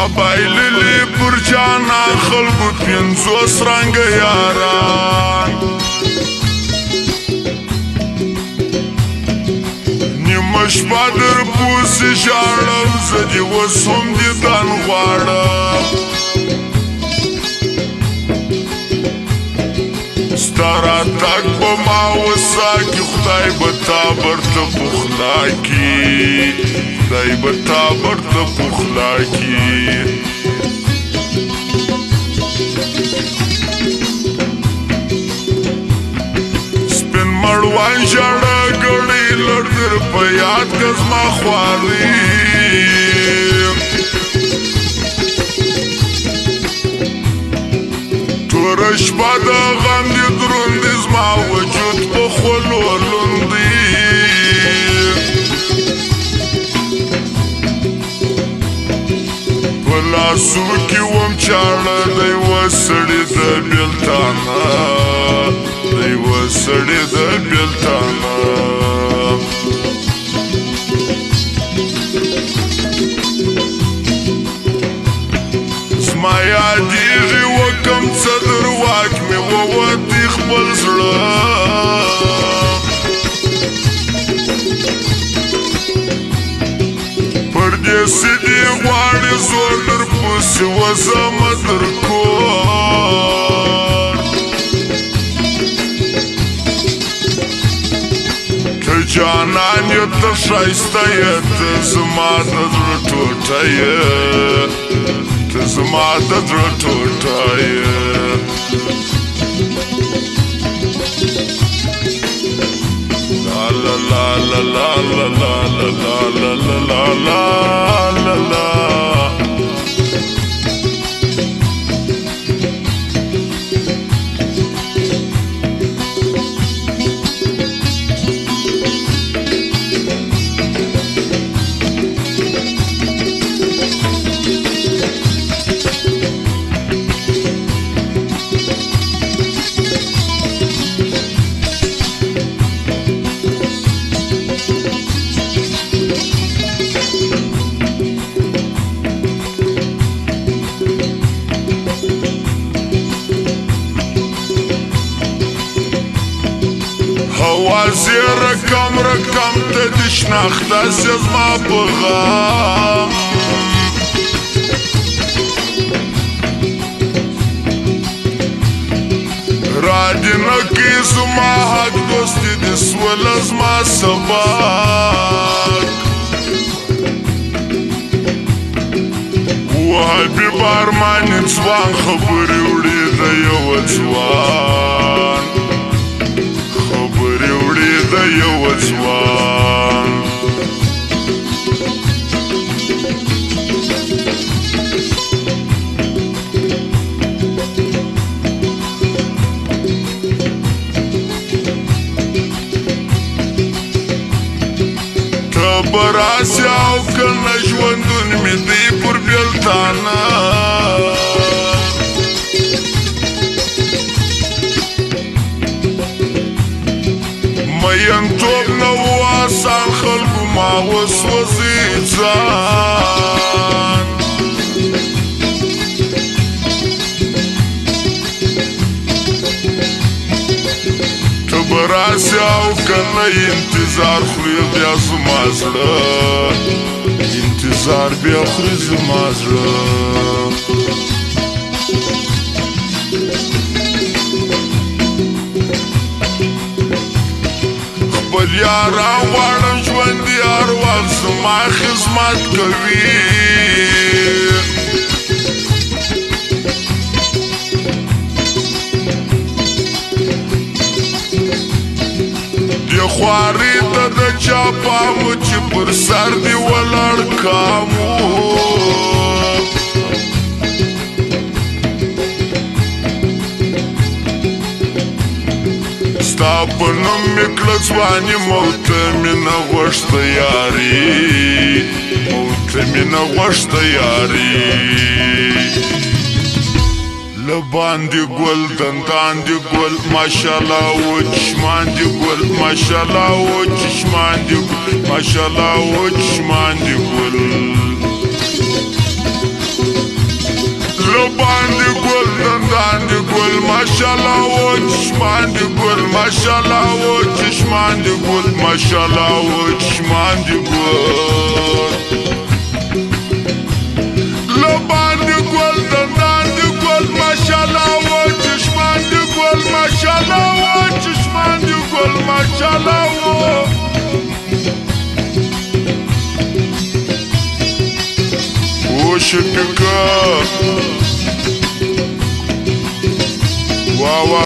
بایللی پر جانا خلقو پینزوس رنگ یاران نیمش با در پوسی شارم زدی وسم دیدن غوارم ستارا تک با ما وساکی خدای بتا برت پخلاکی خدای بتا برت پخلاکی سپین مروان جاڑا گڑی لردر پیاد کزما خواری تورش با دا غم دی دروندی زما وجود بخولو لندی پلاسو کی وم چاڑا دی وسڑی دا بیلتانا دی وسڑی دا بیلتانا زما یادیږي وکم څه درواک مې ووتی خپل زړه پردیسي دې غواړي زور درپسې وزمه در کور ته جانان یې ته ښایسته یې ته زما د زړه ټوټه یې ته زما د زړه ټوټه یې لا لا لا لا لا لا لا لا لا لا لا لا لا حوازی رکم رکم ته د شناخته سي زما په غم را دې نه کې زما حق دوستي دې سوله زما سبق وحبیب ارمان ځوان خبرې وړي د یو ځوان د یو ځوان ته به راسې او که نه ژوندون مې دی پر بېلتانه مینتوب نه و آسان خلکو ما وسوځي ځان ته به راسې او که نه انتظار خوري بیا زما زړه انتظار بیا خوري زما زړه خپل یاران غواړم ژوندي هر وخت زما خدمت کوي دې خواري ته د چا پام و چې پر سر دې ولاړ کامو ستا په نوم مې کړه ځواني موته مې نه غوښته یاري موته مې نه غوښته یاري لباندې ګل دندان دې ګل ماشاءالله و چشمان دې ګل ماشاءالله و چشمان دې ګل ماشاءالله و چشمان دې ګل mashallah wo chishman di gul mashallah wo chishman di gul mashallah wo chishman di gul lo bandi gul dandi gul mashallah wo chishman di gul mashallah wo chishman di gul mashallah wo Shipika Wawa